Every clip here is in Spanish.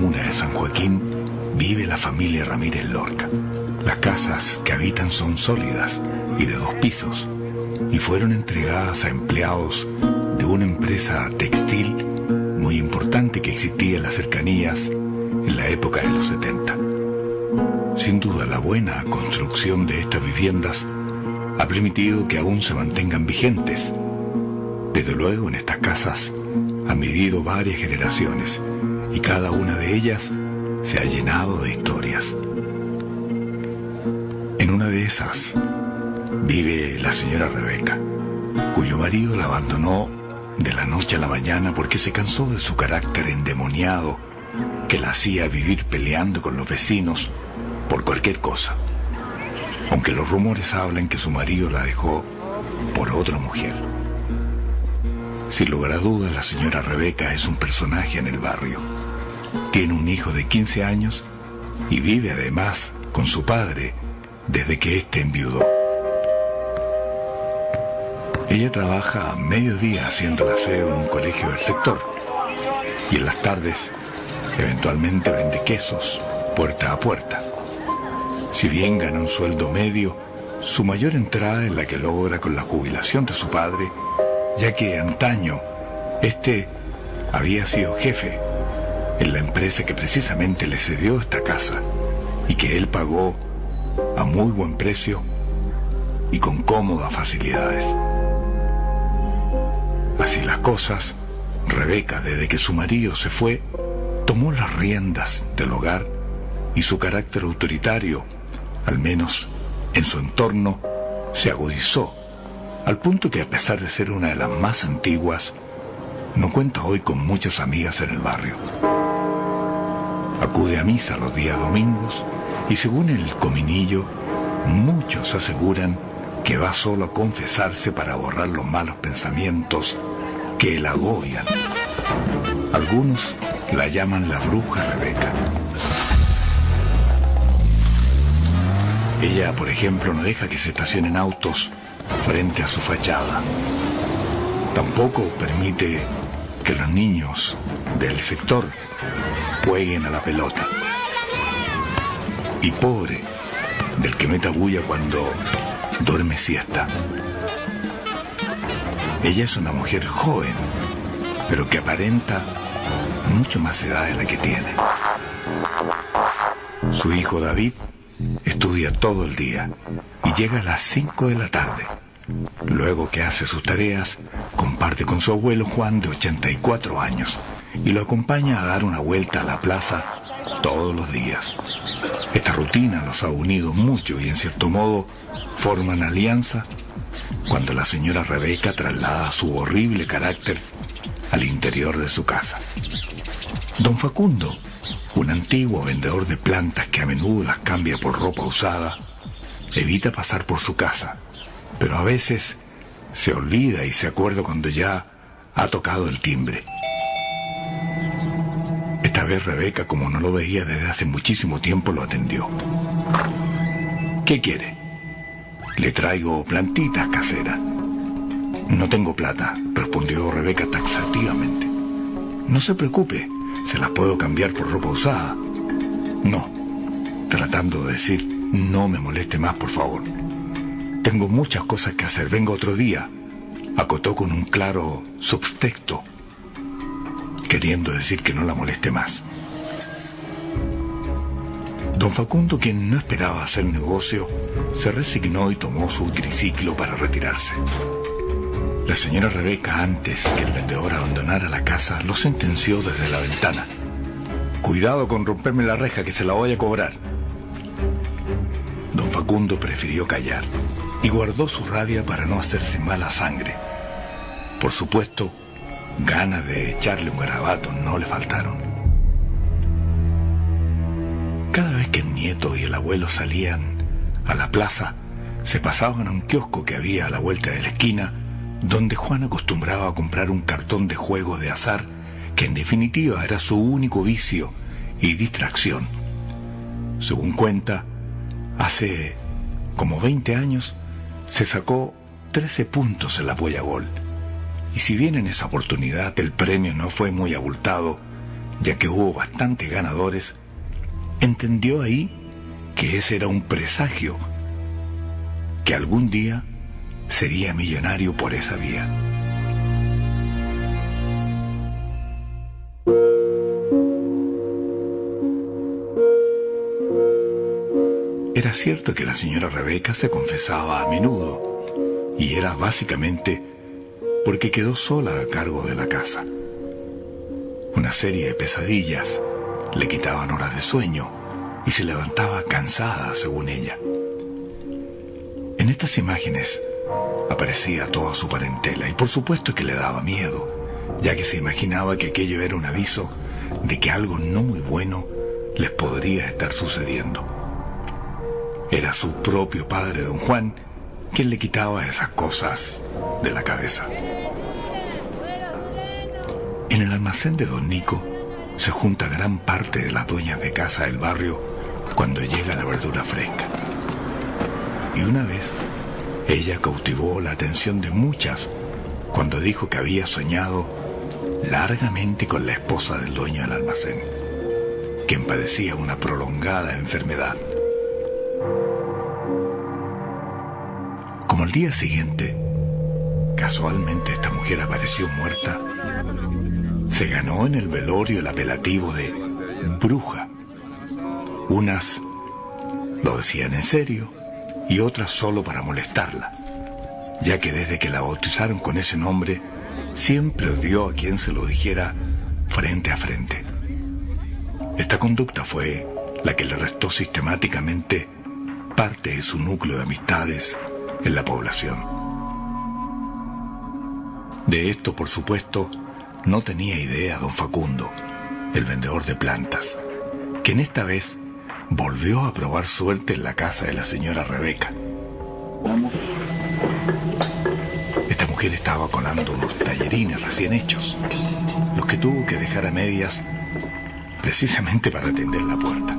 comuna de San Joaquín vive la familia Ramírez Lorca. Las casas que habitan son sólidas y de 2 pisos y fueron entregadas a empleados de una empresa textil muy importante que existía en las cercanías en la época de los 70. Sin duda, la buena construcción de estas viviendas ha permitido que aún se mantengan vigentes. Desde luego, en estas casas han vivido varias generaciones y cada una de ellas se ha llenado de historias. En una de esas vive la señora Rebeca, cuyo marido la abandonó de la noche a la mañana porque se cansó de su carácter endemoniado que la hacía vivir peleando con los vecinos por cualquier cosa, aunque los rumores hablan que su marido la dejó por otra mujer. Sin lugar a dudas, la señora Rebeca es un personaje en el barrio. Tiene un hijo de 15 años y vive además con su padre desde que éste enviudó. Ella trabaja a mediodía haciendo el aseo en un colegio del sector y en las tardes eventualmente vende quesos puerta a puerta. Si bien gana un sueldo medio, su mayor entrada es la que logra con la jubilación de su padre, ya que antaño este había sido jefe en la empresa que precisamente le cedió esta casa y que él pagó a muy buen precio y con cómodas facilidades. Así las cosas, Rebeca, desde que su marido se fue, tomó las riendas del hogar y su carácter autoritario, al menos en su entorno, se agudizó, al punto que a pesar de ser una de las más antiguas, no cuenta hoy con muchas amigas en el barrio. Acude a misa los días domingos y según el cominillo, muchos aseguran que va solo a confesarse para borrar los malos pensamientos que la agobian. Algunos la llaman la bruja Rebeca. Ella, por ejemplo, no deja que se estacionen autos frente a su fachada. Tampoco permite que los niños del sector jueguen a la pelota. Y pobre del que meta bulla cuando duerme siesta. Ella es una mujer joven, pero que aparenta mucho más edad de la que tiene. Su hijo David estudia todo el día y llega a las 5 de la tarde. Luego que hace sus tareas, comparte con su abuelo Juan de 84 años y lo acompaña a dar una vuelta a la plaza todos los días. Esta rutina los ha unido mucho y en cierto modo forman alianza cuando la señora Rebeca traslada su horrible carácter al interior de su casa. Don Facundo, un antiguo vendedor de plantas que a menudo las cambia por ropa usada, evita pasar por su casa, pero a veces se olvida y se acuerda cuando ya ha tocado el timbre. Esta vez Rebeca, como no lo veía desde hace muchísimo tiempo, lo atendió. ¿Qué quiere? Le traigo plantitas caseras. No tengo plata, respondió Rebeca taxativamente. No se preocupe, se las puedo cambiar por ropa usada. No, tratando de decir, no me moleste más, por favor. Tengo muchas cosas que hacer, venga otro día, acotó con un claro subtexto, queriendo decir que no la moleste más. Don Facundo, quien no esperaba hacer negocio, se resignó y tomó su triciclo para retirarse. La señora Rebeca, antes que el vendedor abandonara la casa, lo sentenció desde la ventana. Cuidado con romperme la reja, que se la voy a cobrar. Don Facundo prefirió callar y guardó su rabia para no hacerse mala sangre. Por supuesto, ganas de echarle un garabato no le faltaron. Cada vez que el nieto y el abuelo salían a la plaza, se pasaban a un kiosco que había a la vuelta de la esquina, donde Juan acostumbraba a comprar un cartón de juegos de azar, que en definitiva era su único vicio y distracción. Según cuenta, hace como 20 años se sacó 13 puntos en la Polla Gol. Y si bien en esa oportunidad el premio no fue muy abultado, ya que hubo bastantes ganadores, entendió ahí que ese era un presagio, que algún día sería millonario por esa vía. Era cierto que la señora Rebeca se confesaba a menudo, y era básicamente porque quedó sola a cargo de la casa. Una serie de pesadillas le quitaban horas de sueño y se levantaba cansada, según ella. En estas imágenes aparecía toda su parentela y por supuesto que le daba miedo, ya que se imaginaba que aquello era un aviso de que algo no muy bueno les podría estar sucediendo. Era su propio padre, don Juan, quien le quitaba esas cosas de la cabeza. En el almacén de don Nico se junta gran parte de las dueñas de casa del barrio cuando llega la verdura fresca. Y una vez, ella cautivó la atención de muchas cuando dijo que había soñado largamente con la esposa del dueño del almacén, quien padecía una prolongada enfermedad. Como al día siguiente, casualmente esta mujer apareció muerta, se ganó en el velorio el apelativo de bruja. Unas lo decían en serio y otras solo para molestarla, ya que desde que la bautizaron con ese nombre, siempre odió a quien se lo dijera frente a frente. Esta conducta fue la que le restó sistemáticamente parte de su núcleo de amistades en la población. De esto, por supuesto, no tenía idea don Facundo, el vendedor de plantas, quien esta vez volvió a probar suerte en la casa de la señora Rebeca. Esta mujer estaba colando unos tallarines recién hechos, los que tuvo que dejar a medias precisamente para atender la puerta.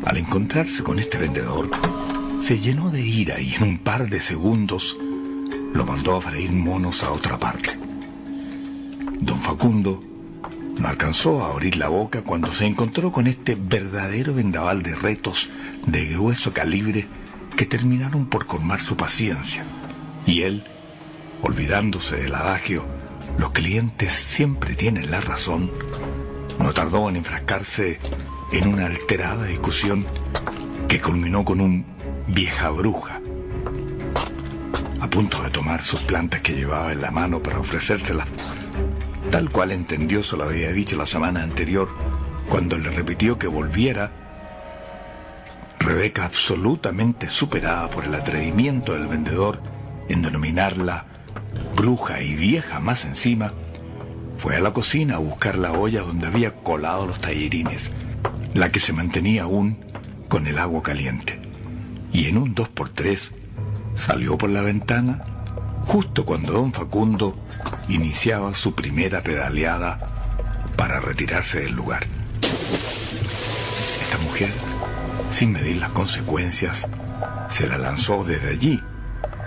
Al encontrarse con este vendedor, se llenó de ira y en un par de segundos lo mandó a freír monos a otra parte. Don Facundo no alcanzó a abrir la boca cuando se encontró con este verdadero vendaval de retos de grueso calibre que terminaron por colmar su paciencia. Y él, olvidándose del adagio, los clientes siempre tienen la razón, no tardó en enfrascarse en una alterada discusión que culminó con un vieja bruja, a punto de tomar sus plantas que llevaba en la mano para ofrecérselas, tal cual entendió se lo había dicho la semana anterior, cuando le repitió que volviera. Rebeca, absolutamente superada por el atrevimiento del vendedor en denominarla bruja y vieja más encima, fue a la cocina a buscar la olla donde había colado los tallarines, la que se mantenía aún con el agua caliente, y en un 2x3 salió por la ventana justo cuando don Facundo iniciaba su primera pedaleada para retirarse del lugar. Esta mujer, sin medir las consecuencias, se la lanzó desde allí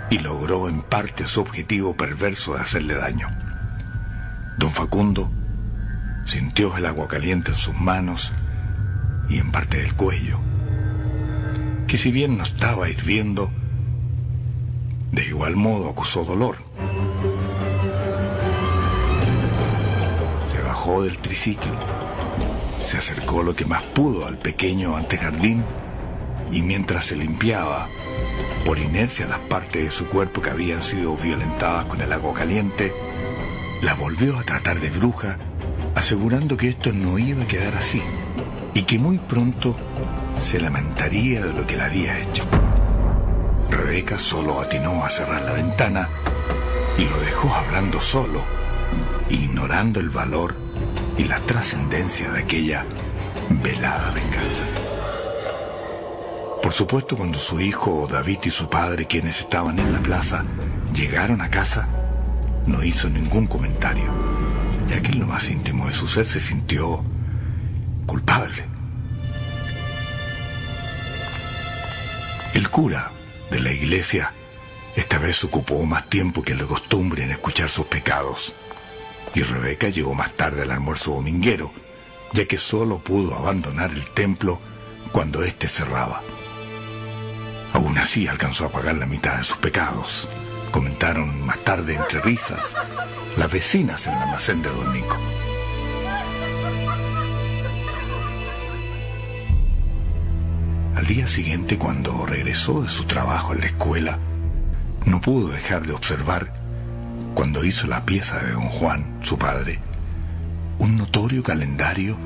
y logró en parte su objetivo perverso de hacerle daño. Don Facundo sintió el agua caliente en sus manos y en parte del cuello, que si bien no estaba hirviendo, de igual modo acusó dolor. Se bajó del triciclo, se acercó lo que más pudo al pequeño antejardín y mientras se limpiaba por inercia las partes de su cuerpo que habían sido violentadas con el agua caliente, la volvió a tratar de bruja, asegurando que esto no iba a quedar así y que muy pronto se lamentaría de lo que le había hecho. Rebeca solo atinó a cerrar la ventana y lo dejó hablando solo, ignorando el valor y la trascendencia de aquella velada venganza. Por supuesto, cuando su hijo David y su padre, quienes estaban en la plaza, llegaron a casa, no hizo ningún comentario, ya que en lo más íntimo de su ser se sintió culpable. El cura de la iglesia esta vez ocupó más tiempo que de costumbre en escuchar sus pecados. y Rebeca llegó más tarde al almuerzo dominguero, ya que solo pudo abandonar el templo cuando éste cerraba. Aún así alcanzó a pagar la mitad de sus pecados, comentaron más tarde entre risas las vecinas en el almacén de don Nico. Al día siguiente, cuando regresó de su trabajo en la escuela, no pudo dejar de observar, cuando hizo la pieza de don Juan, su padre, un notorio calendario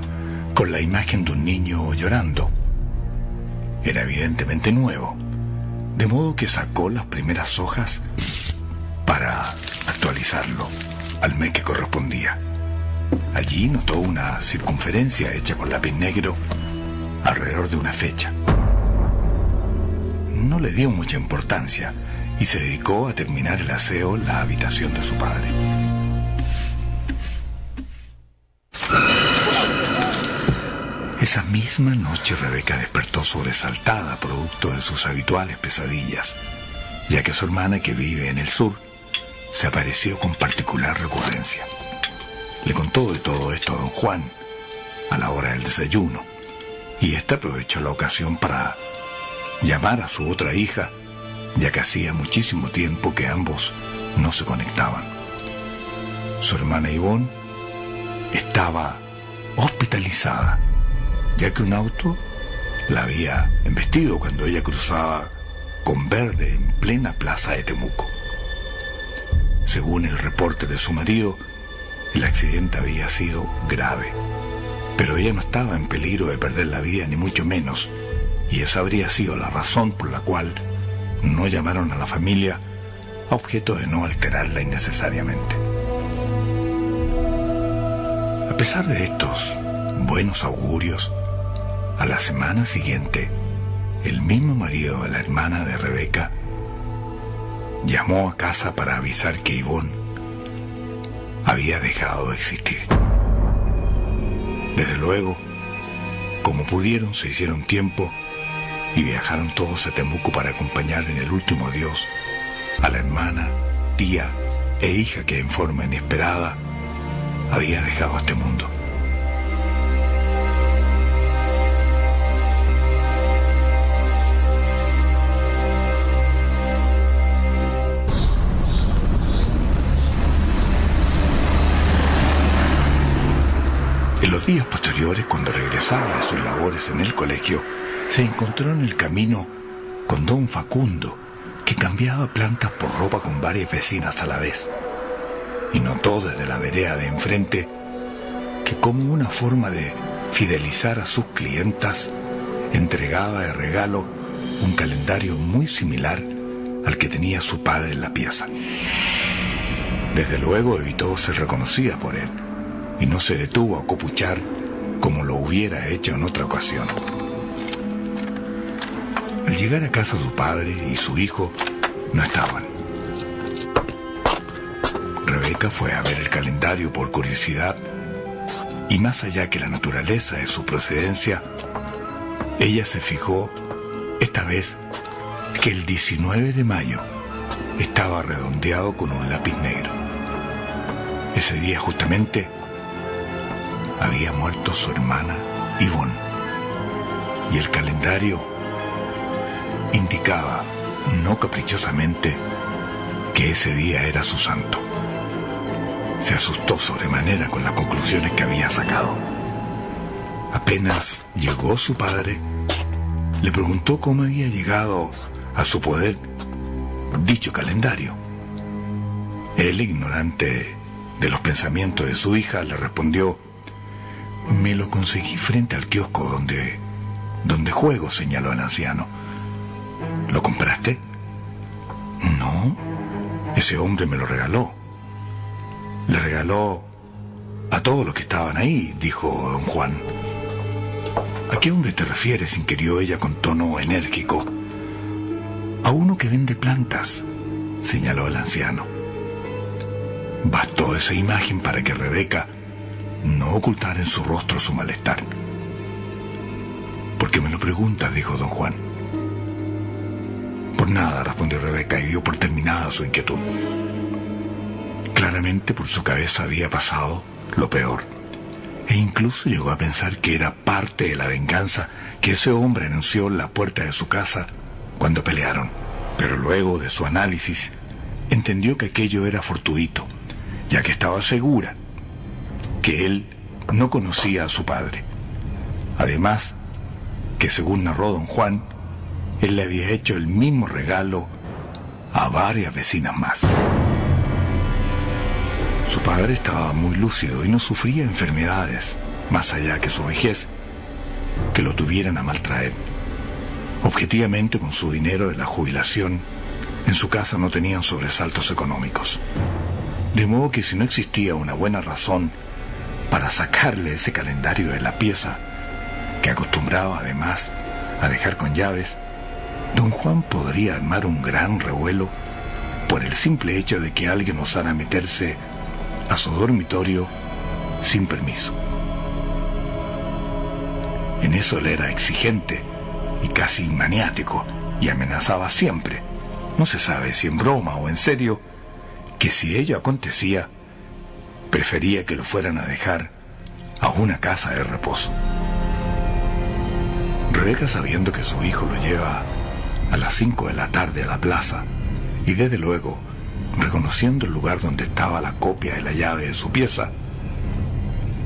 con la imagen de un niño llorando. Era evidentemente nuevo, de modo que sacó las primeras hojas para actualizarlo al mes que correspondía. Allí notó una circunferencia hecha con lápiz negro alrededor de una fecha. No le dio mucha importancia y se dedicó a terminar el aseo en la habitación de su padre. Esa misma noche Rebeca despertó sobresaltada producto de sus habituales pesadillas, ya que su hermana, que vive en el sur, se apareció con particular recurrencia. Le contó de todo esto a don Juan a la hora del desayuno, y éste aprovechó la ocasión para llamar a su otra hija, ya que hacía muchísimo tiempo que ambos no se conectaban. Su hermana Ivonne estaba hospitalizada, ya que un auto la había embestido cuando ella cruzaba con verde en plena plaza de Temuco. Según el reporte de su marido, el accidente había sido grave, pero ella no estaba en peligro de perder la vida, ni mucho menos, y esa habría sido la razón por la cual no llamaron a la familia, a objeto de no alterarla innecesariamente. A pesar de estos buenos augurios, a la semana siguiente, el mismo marido de la hermana de Rebeca llamó a casa para avisar que Ivonne había dejado de existir. Desde luego, como pudieron, se hicieron tiempo y viajaron todos a Temuco para acompañar en el último adiós a la hermana, tía e hija que en forma inesperada había dejado este mundo. En los días posteriores, cuando regresaba a sus labores en el colegio, se encontró en el camino con don Facundo, que cambiaba plantas por ropa con varias vecinas a la vez, y notó desde la vereda de enfrente que, como una forma de fidelizar a sus clientas, entregaba de regalo un calendario muy similar al que tenía su padre en la pieza. Desde luego evitó ser reconocida por él y no se detuvo a copuchar como lo hubiera hecho en otra ocasión. Al llegar a casa su padre y su hijo no estaban. Rebeca fue a ver el calendario por curiosidad y, más allá que la naturaleza de su procedencia, ella se fijó esta vez que el 19 de mayo estaba redondeado con un lápiz negro. Ese día justamente había muerto su hermana Ivonne, y el calendario indicaba, no caprichosamente, que ese día era su santo. Se asustó sobremanera con las conclusiones que había sacado. Apenas llegó su padre, le preguntó cómo había llegado a su poder dicho calendario. Él, ignorante de los pensamientos de su hija, le respondió: «Me lo conseguí frente al kiosco donde juego», señaló el anciano. «¿Lo compraste?» «No, ese hombre me lo regaló». «Le regaló a todos los que estaban ahí», dijo don Juan. «¿A qué hombre te refieres?», inquirió ella con tono enérgico. «A uno que vende plantas», señaló el anciano. Bastó esa imagen para que Rebeca no ocultara en su rostro su malestar. «¿Por qué me lo preguntas?», dijo don Juan. «Por nada», respondió Rebeca, y dio por terminada su inquietud. Claramente por su cabeza había pasado lo peor, e incluso llegó a pensar que era parte de la venganza que ese hombre anunció en la puerta de su casa cuando pelearon. Pero luego de su análisis, entendió que aquello era fortuito, ya que estaba segura que él no conocía a su padre. Además, que según narró don Juan, él le había hecho el mismo regalo a varias vecinas más. Su padre estaba muy lúcido y no sufría enfermedades, más allá que su vejez, que lo tuvieran a maltraer. Objetivamente, con su dinero de la jubilación, en su casa no tenían sobresaltos económicos. De modo que si no existía una buena razón para sacarle ese calendario de la pieza, que acostumbraba además a dejar con llaves, don Juan podría armar un gran revuelo por el simple hecho de que alguien osara meterse a su dormitorio sin permiso. En eso él era exigente y casi maniático, y amenazaba siempre, no se sabe si en broma o en serio, que si ello acontecía, prefería que lo fueran a dejar a una casa de reposo. Rebeca, sabiendo que su hijo lo lleva a las 5 de la tarde a la plaza, y desde luego reconociendo el lugar donde estaba la copia de la llave de su pieza,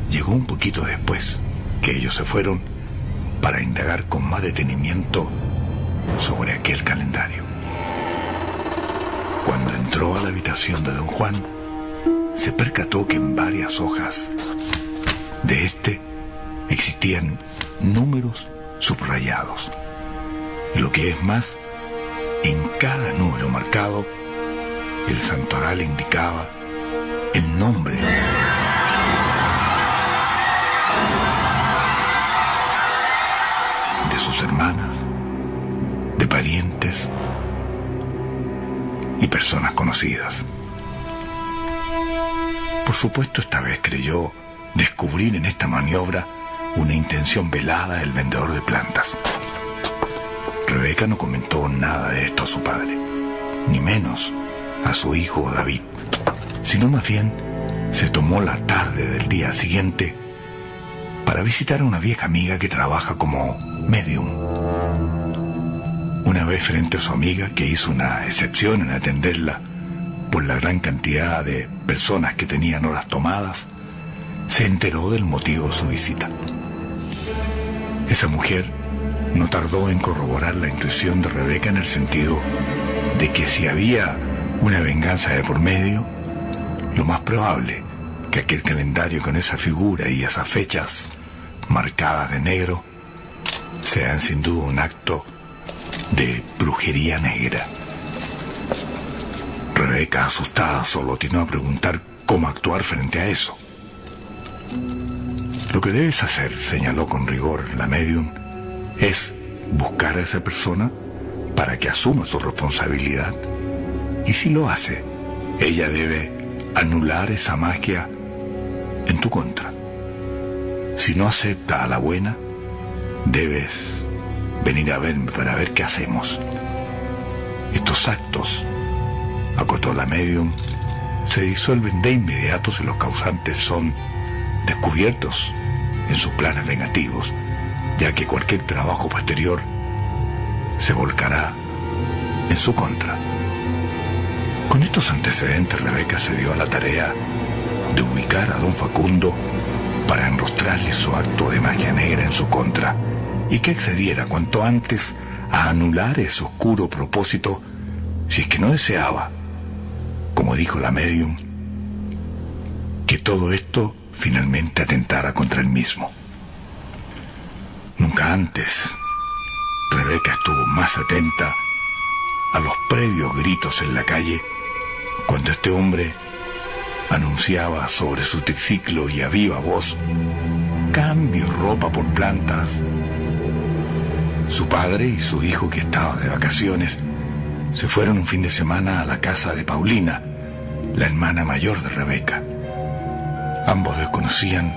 llegó un poquito después que ellos se fueron para indagar con más detenimiento sobre aquel calendario. Cuando entró a la habitación de don Juan, se percató que en varias hojas de este existían números subrayados. Y lo que es más, en cada número marcado, el santoral indicaba el nombre de sus hermanas, de parientes y personas conocidas. Por supuesto, esta vez creyó descubrir en esta maniobra una intención velada del vendedor de plantas. Rebeca no comentó nada de esto a su padre, ni menos a su hijo David, sino más bien se tomó la tarde del día siguiente para visitar a una vieja amiga que trabaja como medium. Una vez frente a su amiga, que hizo una excepción en atenderla por la gran cantidad de personas que tenían horas tomadas, se enteró del motivo de su visita. Esa mujer no tardó en corroborar la intuición de Rebeca en el sentido de que si había una venganza de por medio, lo más probable que aquel calendario con esa figura y esas fechas marcadas de negro sean sin duda un acto de brujería negra. Rebeca, asustada, solo atinó a preguntar cómo actuar frente a eso. Lo que debes hacer, señaló con rigor la medium, es buscar a esa persona para que asuma su responsabilidad. Y si lo hace, ella debe anular esa magia en tu contra. Si no acepta a la buena, debes venir a verme para ver qué hacemos. Estos actos, acotó la medium, se disuelven de inmediato si los causantes son descubiertos en sus planes vengativos, ya que cualquier trabajo posterior se volcará en su contra. Con estos antecedentes, Rebeca se dio a la tarea de ubicar a don Facundo para enrostrarle su acto de magia negra en su contra, y que accediera cuanto antes a anular ese oscuro propósito, si es que no deseaba, como dijo la medium, que todo esto finalmente atentara contra él mismo. Nunca antes Rebeca estuvo más atenta a los previos gritos en la calle cuando este hombre anunciaba sobre su triciclo y a viva voz: cambio ropa por plantas. Su padre y su hijo, que estaba de vacaciones, se fueron un fin de semana a la casa de Paulina, la hermana mayor de Rebeca. Ambos desconocían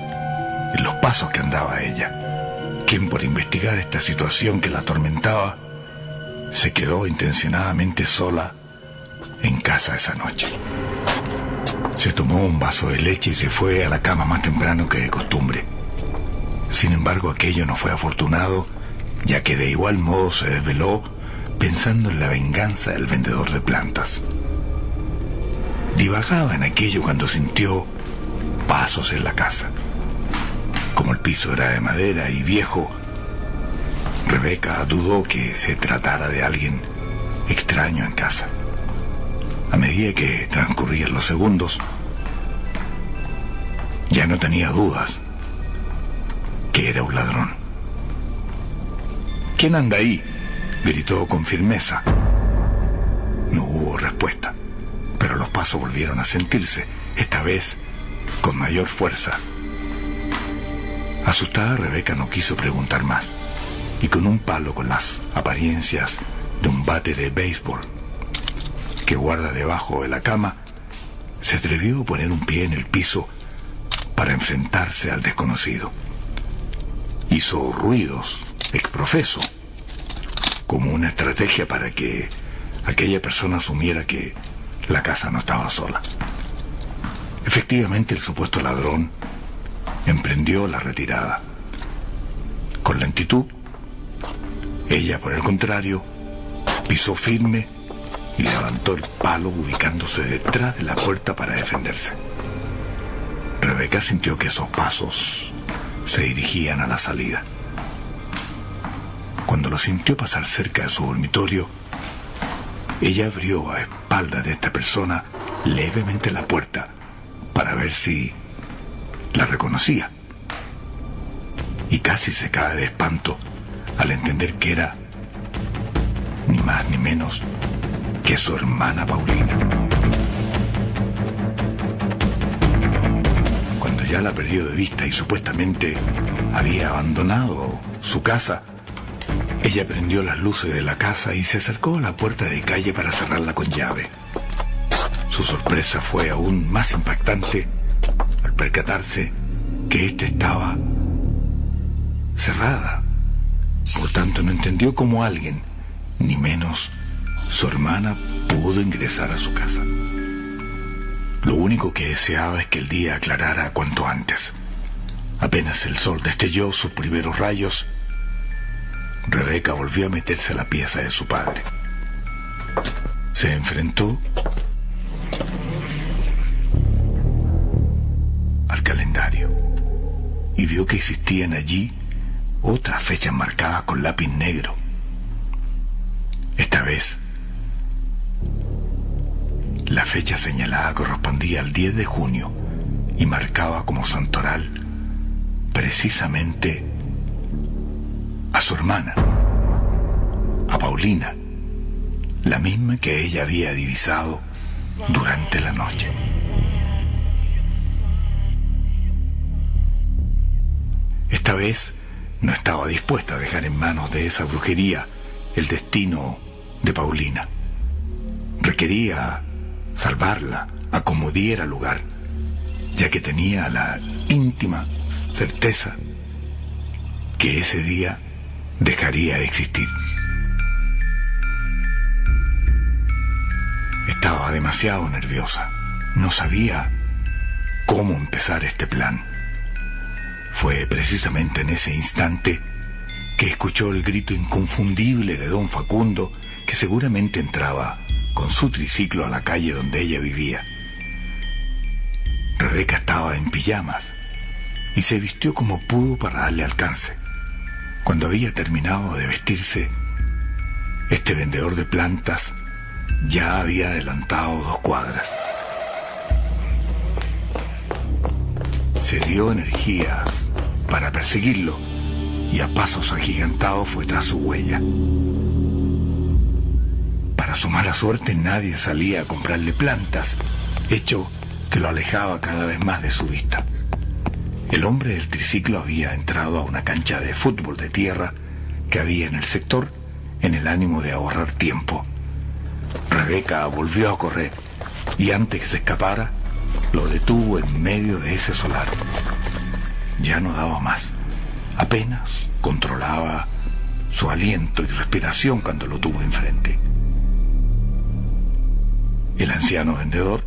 en los pasos que andaba ella, quien, por investigar esta situación que la atormentaba, se quedó intencionadamente sola en casa esa noche. Se tomó un vaso de leche y se fue a la cama más temprano que de costumbre. Sin embargo, aquello no fue afortunado, ya que de igual modo se desveló pensando en la venganza del vendedor de plantas. Divagaba en aquello cuando sintió pasos en la casa. Como el piso era de madera y viejo, Rebeca dudó que se tratara de alguien extraño en casa. A medida que transcurrían los segundos, ya no tenía dudas que era un ladrón. ¿Quién anda ahí?, gritó con firmeza. No hubo respuesta, pero los pasos volvieron a sentirse, esta vez con mayor fuerza. Asustada, Rebeca no quiso preguntar más, y con un palo con las apariencias de un bate de béisbol que guarda debajo de la cama, se atrevió a poner un pie en el piso para enfrentarse al desconocido. Hizo ruidos exprofeso, como una estrategia para que aquella persona asumiera que la casa no estaba sola. Efectivamente, el supuesto ladrón emprendió la retirada. Con lentitud, ella, por el contrario, pisó firme y levantó el palo ubicándose detrás de la puerta para defenderse. Rebeca sintió que esos pasos se dirigían a la salida. Cuando lo sintió pasar cerca de su dormitorio, ella abrió a espaldas de esta persona levemente la puerta para ver si la reconocía. Y casi se cae de espanto al entender que era ni más ni menos que su hermana Paulina. Cuando ya la perdió de vista y supuestamente había abandonado su casa, ella prendió las luces de la casa y se acercó a la puerta de calle para cerrarla con llave. Su sorpresa fue aún más impactante al percatarse que ésta estaba cerrada. Por tanto, no entendió cómo alguien, ni menos su hermana, pudo ingresar a su casa. Lo único que deseaba es que el día aclarara cuanto antes. Apenas el sol destelló sus primeros rayos, Rebeca volvió a meterse a la pieza de su padre. Se enfrentó al calendario y vio que existían allí otras fechas marcadas con lápiz negro. Esta vez, la fecha señalada correspondía al 10 de junio y marcaba como santoral precisamente a su hermana, a Paulina, la misma que ella había divisado durante la noche. Esta vez no estaba dispuesta a dejar en manos de esa brujería el destino de Paulina. Requería salvarla a como diera lugar, ya que tenía la íntima certeza que ese día dejaría de existir. Estaba demasiado nerviosa. No sabía cómo empezar este plan. Fue precisamente en ese instante que escuchó el grito inconfundible de don Facundo, que seguramente entraba con su triciclo a la calle donde ella vivía. Rebeca estaba en pijamas y se vistió como pudo para darle alcance. Cuando había terminado de vestirse, este vendedor de plantas ya había adelantado 2 cuadras. Se dio energía para perseguirlo y a pasos agigantados fue tras su huella. Para su mala suerte, nadie salía a comprarle plantas, hecho que lo alejaba cada vez más de su vista. El hombre del triciclo había entrado a una cancha de fútbol de tierra que había en el sector en el ánimo de ahorrar tiempo. Rebeca volvió a correr y antes que se escapara, lo detuvo en medio de ese solar. Ya no daba más. Apenas controlaba su aliento y respiración cuando lo tuvo enfrente. El anciano vendedor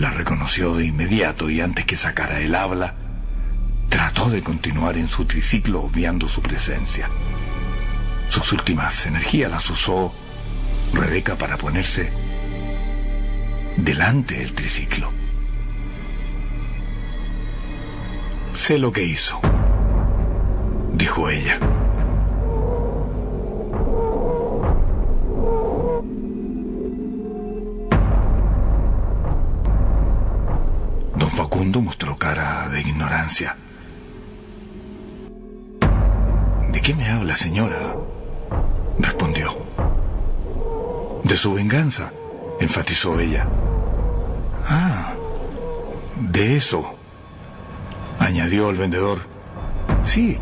la reconoció de inmediato y antes que sacara el habla, trató de continuar en su triciclo obviando su presencia. Sus últimas energías las usó Rebeca para ponerse delante del triciclo. «Sé lo que hizo», dijo ella. Don Facundo mostró cara de ignorancia. «¿De qué me habla, señora?», respondió. «De su venganza», enfatizó ella. «Ah, de eso», añadió el vendedor. «Sí»,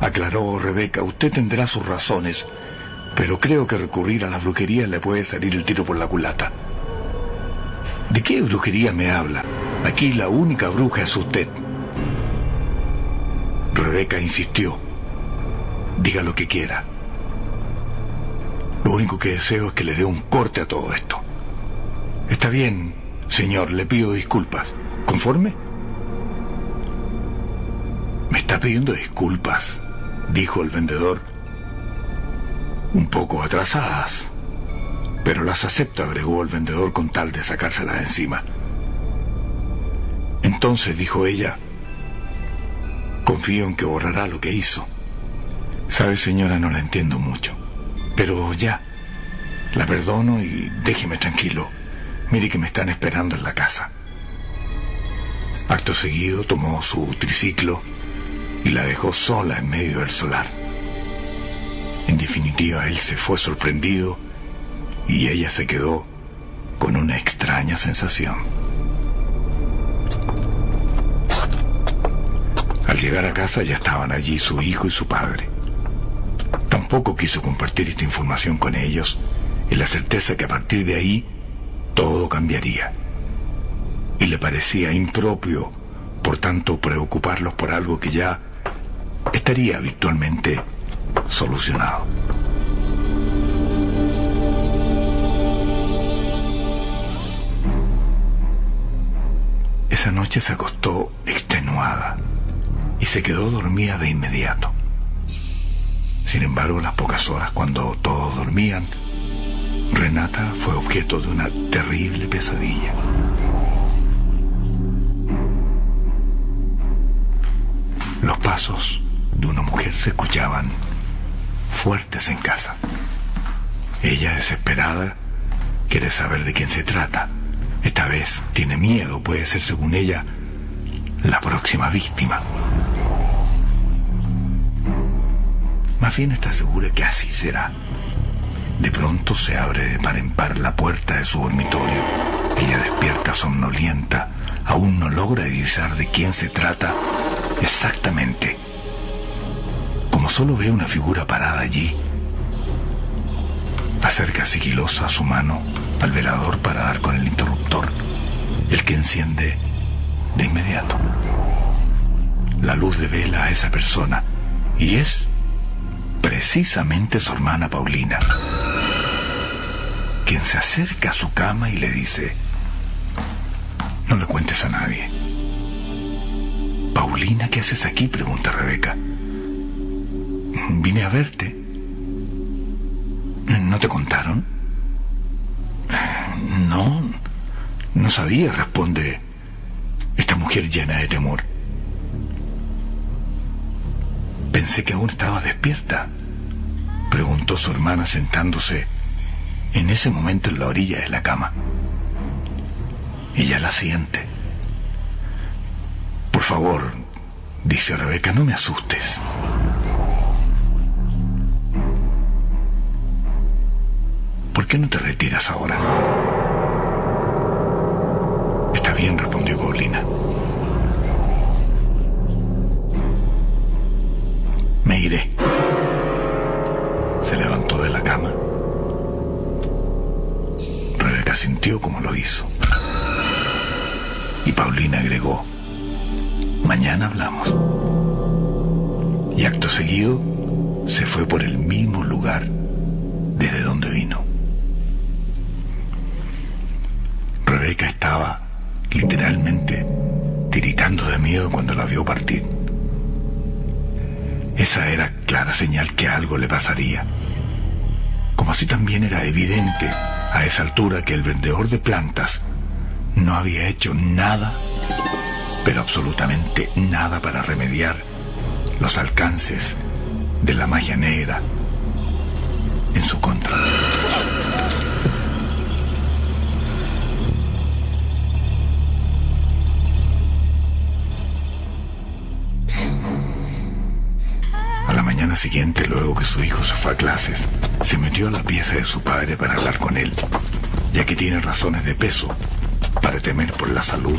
aclaró Rebeca, «usted tendrá sus razones, pero creo que recurrir a la brujería le puede salir el tiro por la culata». «¿De qué brujería me habla? Aquí la única bruja es usted». Rebeca insistió. «Diga lo que quiera. Lo único que deseo es que le dé un corte a todo esto». «Está bien, señor, le pido disculpas. ¿Conforme?» «¿Me está pidiendo disculpas?», dijo el vendedor. «Un poco atrasadas, pero las acepto», agregó el vendedor con tal de sacárselas de encima. «Entonces», dijo ella, «confío en que borrará lo que hizo. Sabe, señora, no la entiendo mucho, pero ya, la perdono y déjeme tranquilo. Mire que me están esperando en la casa». Acto seguido tomó su triciclo y la dejó sola en medio del solar. En definitiva, él se fue sorprendido y ella se quedó con una extraña sensación. Al llegar a casa ya estaban allí su hijo y su padre. Tampoco quiso compartir esta información con ellos, en la certeza que a partir de ahí todo cambiaría. Y le parecía impropio, por tanto, preocuparlos por algo que ya estaría virtualmente solucionado. Esa noche se acostó extenuada y se quedó dormida de inmediato. Sin embargo, las pocas horas cuando todos dormían, Renata fue objeto de una terrible pesadilla. Los pasos de una mujer se escuchaban fuertes en casa. Ella, desesperada, quiere saber de quién se trata. Esta vez tiene miedo, puede ser, según ella, la próxima víctima. Más bien está segura que así será. De pronto se abre de par en par la puerta de su dormitorio. Ella despierta somnolienta. Aún no logra divisar de quién se trata exactamente. Como solo ve una figura parada allí, acerca sigilosa su mano al velador para dar con el interruptor, el que enciende de inmediato. La luz devela a esa persona y es precisamente su hermana Paulina, quien se acerca a su cama y le dice: «No le cuentes a nadie». «Paulina, ¿qué haces aquí?», pregunta Rebeca. «Vine a verte». «¿No te contaron?». No sabía», responde esta mujer llena de temor. «Pensé que aún estabas despierta», preguntó su hermana sentándose en ese momento en la orilla de la cama. Ella la siente. «Por favor», dice Rebeca, «no me asustes». «¿Por qué no te retiras ahora?». «Está bien», respondió Paulina. «Me iré». Se levantó de la cama. Rebeca sintió cómo lo hizo. Y Paulina agregó: «Mañana hablamos». Y acto seguido se fue por el mismo lugar desde donde vino. Rebeca estaba literalmente tiritando de miedo cuando la vio partir. Esa era clara señal que algo le pasaría. Como así también era evidente a esa altura que el vendedor de plantas no había hecho nada, pero absolutamente nada para remediar los alcances de la magia negra en su contra. A la mañana siguiente, luego que su hijo se fue a clases, se metió a la pieza de su padre para hablar con él, ya que tiene razones de peso para temer por la salud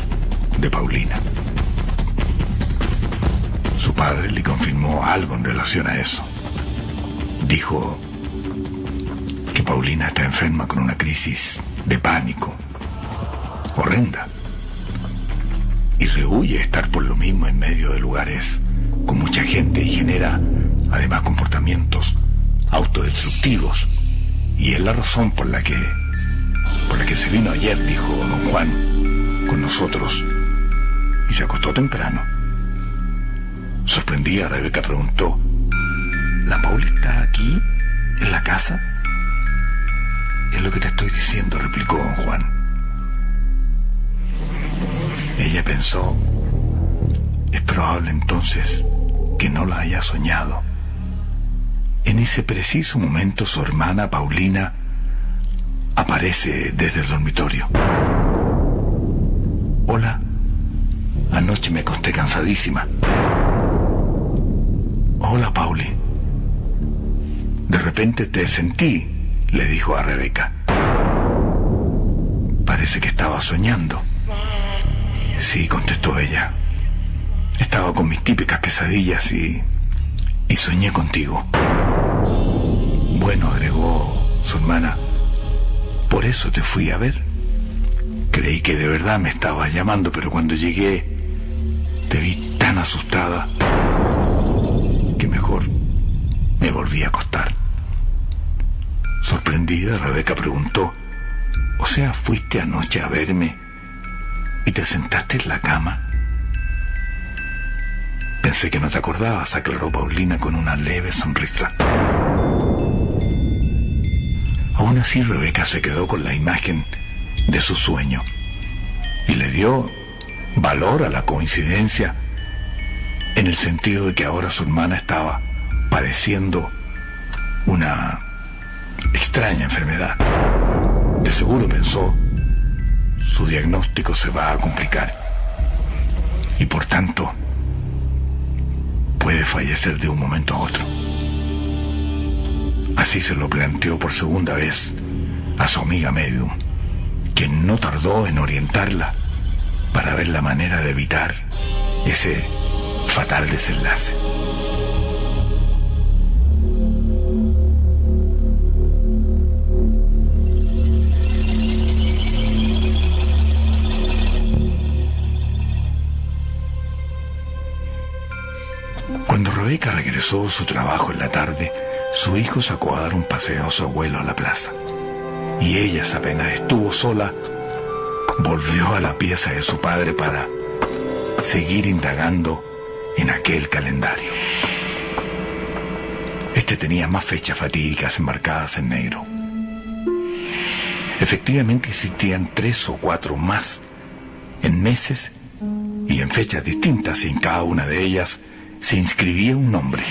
de Paulina. Su padre le confirmó algo en relación a eso. Dijo que Paulina está enferma con una crisis de pánico horrenda y rehúye estar por lo mismo en medio de lugares con mucha gente y genera además comportamientos autodestructivos, y es la razón por la que se vino ayer, dijo don Juan, con nosotros y se acostó temprano. Sorprendida, Rebeca preguntó: ¿la Paula está aquí, en la casa? Es lo que te estoy diciendo, replicó don Juan. Ella pensó: es probable entonces que no la haya soñado. En ese preciso momento su hermana Paulina aparece desde el dormitorio. Hola, anoche me acosté cansadísima. Hola, Pauli. De repente te sentí, le dijo a Rebeca. Parece que estaba soñando. Sí, contestó ella. Estaba con mis típicas pesadillas y soñé contigo. Bueno, agregó su hermana, por eso te fui a ver. Creí que de verdad me estabas llamando, pero cuando llegué te vi tan asustada que mejor me volví a acostar. Sorprendida, Rebeca preguntó: ¿o sea, fuiste anoche a verme y te sentaste en la cama? Pensé que no te acordabas, aclaró Paulina con una leve sonrisa. Aún así, Rebeca se quedó con la imagen de su sueño y le dio valor a la coincidencia, en el sentido de que ahora su hermana estaba padeciendo una extraña enfermedad. De seguro, pensó, su diagnóstico se va a complicar y por tanto puede fallecer de un momento a otro. Así se lo planteó por segunda vez a su amiga medium, quien no tardó en orientarla para ver la manera de evitar ese fatal desenlace. Cuando Rebeca regresó a su trabajo en la tarde, su hijo sacó a dar un paseo a su abuelo a la plaza. Y ella, apenas estuvo sola, volvió a la pieza de su padre para seguir indagando en aquel calendario. Este tenía más fechas fatídicas enmarcadas en negro. Efectivamente existían 3 o 4 más, en meses y en fechas distintas, y en cada una de ellas se inscribía un nombre.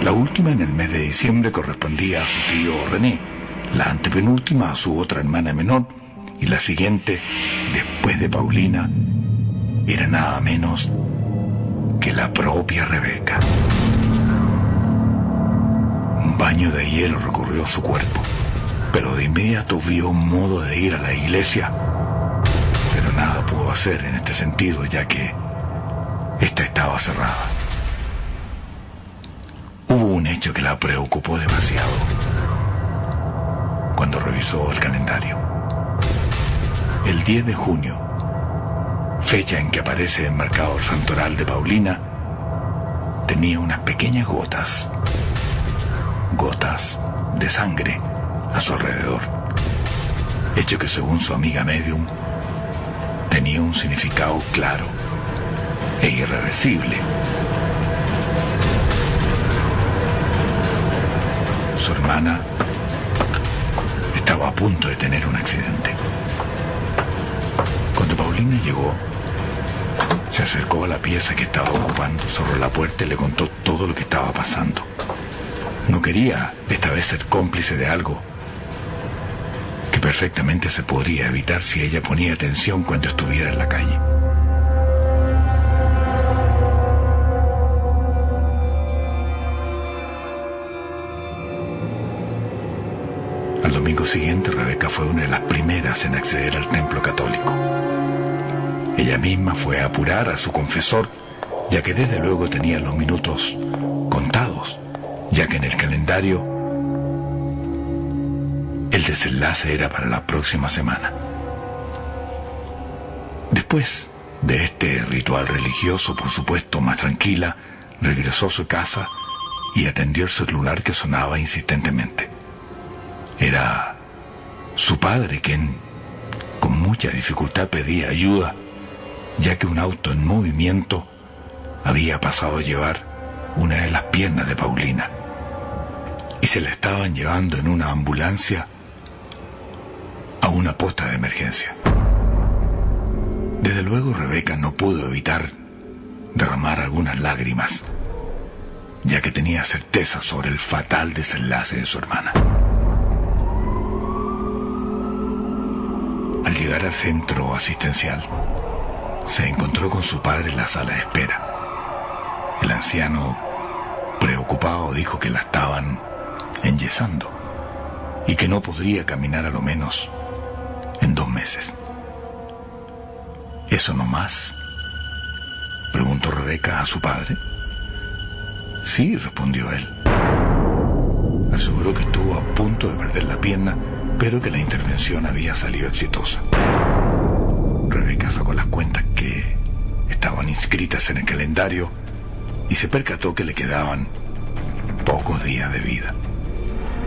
La última, en el mes de diciembre, correspondía a su tío René, la antepenúltima a su otra hermana menor, y la siguiente, después de Paulina, era nada menos que la propia Rebeca. Un baño de hielo recorrió su cuerpo, pero de inmediato vio un modo de ir a la iglesia, pero nada pudo hacer en este sentido, ya que esta estaba cerrada. Hubo un hecho que la preocupó demasiado cuando revisó el calendario. El 10 de junio, fecha en que aparece enmarcado el santoral de Paulina, tenía unas pequeñas gotas de sangre a su alrededor. hecho que según su amiga medium tenía un significado claro e irreversible. Su hermana estaba a punto de tener un accidente. Cuando Paulina llegó, se acercó a la pieza que estaba ocupando, cerró la puerta y le contó todo lo que estaba pasando. No quería esta vez ser cómplice de algo que perfectamente se podría evitar si ella ponía atención cuando estuviera en la calle. Al domingo siguiente, Rebeca fue una de las primeras en acceder al templo católico. Ella misma fue a apurar a su confesor, ya que desde luego tenía los minutos contados, ya que en el calendario el desenlace era para la próxima semana. Después de este ritual religioso, por supuesto más tranquila, regresó a su casa y atendió el celular que sonaba insistentemente. Era su padre quien, con mucha dificultad, pedía ayuda, ya que un auto en movimiento había pasado a llevar una de las piernas de Paulina y se la estaban llevando en una ambulancia a una posta de emergencia. Desde luego Rebeca no pudo evitar derramar algunas lágrimas, ya que tenía certeza sobre el fatal desenlace de su hermana. Al llegar al centro asistencial, se encontró con su padre en la sala de espera. El anciano, preocupado, dijo que la estaban enyesando y que no podría caminar a lo menos en 2 meses. ¿Eso no más?, preguntó Rebeca a su padre. Sí, respondió él. Aseguró que estuvo a punto de perder la pierna, pero que la intervención había salido exitosa. Rebeca sacó las cuentas que estaban inscritas en el calendario y se percató que le quedaban pocos días de vida.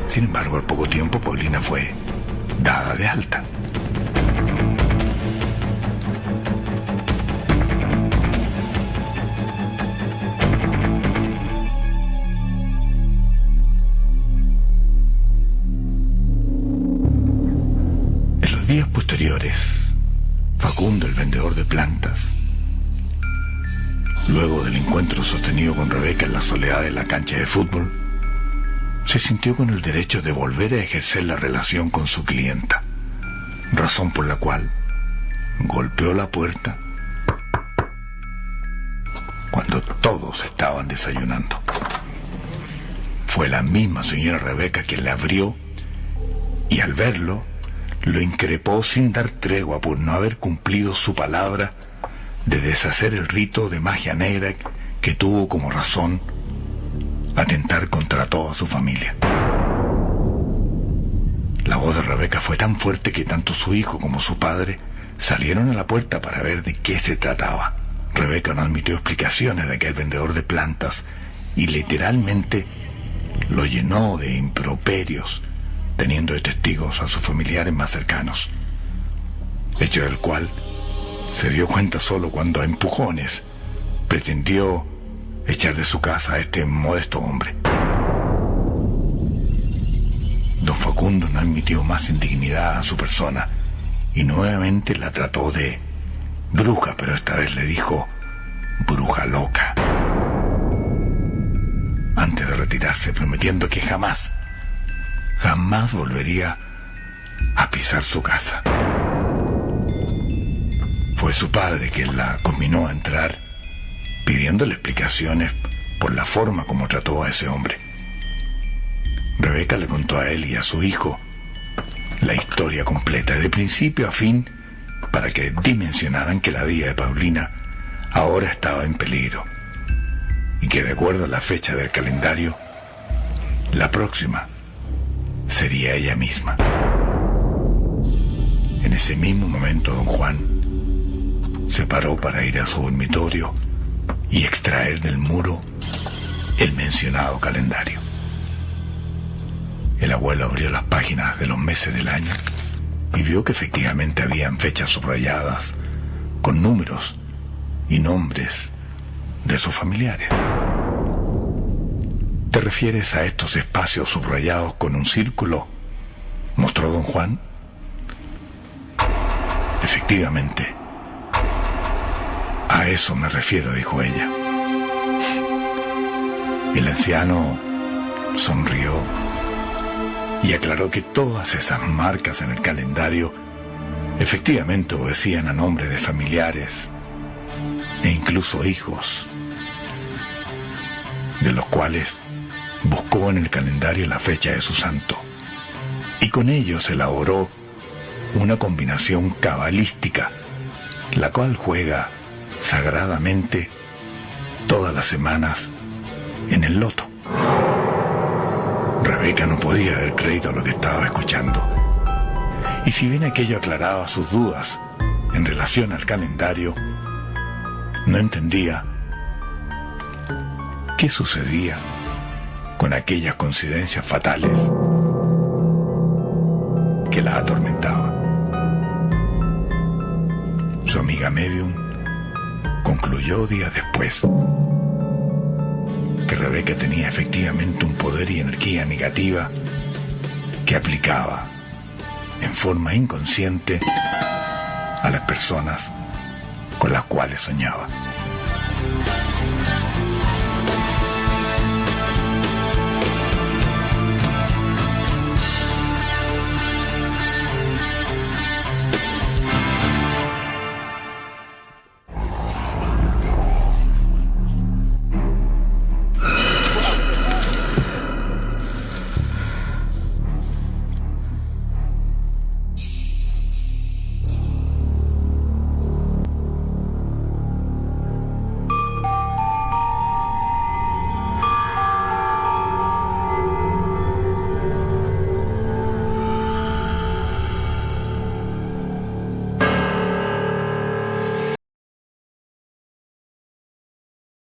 Sin embargo, al poco tiempo, Paulina fue dada de alta. En los días posteriores, Facundo, el vendedor de plantas, luego del encuentro sostenido con Rebeca en la soledad de la cancha de fútbol, se sintió con el derecho de volver a ejercer la relación con su clienta, razón por la cual golpeó la puerta cuando todos estaban desayunando. Fue la misma señora Rebeca quien le abrió y al verlo lo increpó sin dar tregua por no haber cumplido su palabra de deshacer el rito de magia negra que tuvo como razón atentar contra toda su familia. La voz de Rebeca fue tan fuerte que tanto su hijo como su padre salieron a la puerta para ver de qué se trataba. Rebeca no admitió explicaciones de aquel vendedor de plantas y literalmente lo llenó de improperios, teniendo de testigos a sus familiares más cercanos, hecho del cual se dio cuenta solo cuando a empujones pretendió echar de su casa a este modesto hombre. Don Facundo no admitió más indignidad a su persona y nuevamente la trató de bruja, pero esta vez le dijo bruja loca, antes de retirarse, prometiendo que jamás volvería a pisar su casa. Fue su padre quien la conminó a entrar, pidiéndole explicaciones por la forma como trató a ese hombre. Rebeca le contó a él y a su hijo la historia completa, de principio a fin, para que dimensionaran que la vida de Paulina ahora estaba en peligro y que de acuerdo a la fecha del calendario, la próxima sería ella misma. En ese mismo momento, don Juan se paró para ir a su dormitorio y extraer del muro el mencionado calendario. El abuelo abrió las páginas de los meses del año y vio que efectivamente habían fechas subrayadas con números y nombres de sus familiares. ¿Te refieres a estos espacios subrayados con un círculo?, mostró don Juan. Efectivamente, a eso me refiero, dijo ella. El anciano sonrió y aclaró que todas esas marcas en el calendario efectivamente obedecían a nombres de familiares e incluso hijos, de los cuales buscó en el calendario la fecha de su santo, y con ellos elaboró una combinación cabalística, la cual juega sagradamente todas las semanas en el loto. Rebeca no podía dar crédito a lo que estaba escuchando, y si bien aquello aclaraba sus dudas en relación al calendario, no entendía qué sucedía con aquellas coincidencias fatales que la atormentaban. Su amiga medium concluyó días después que Rebeca tenía efectivamente un poder y energía negativa que aplicaba en forma inconsciente a las personas con las cuales soñaba.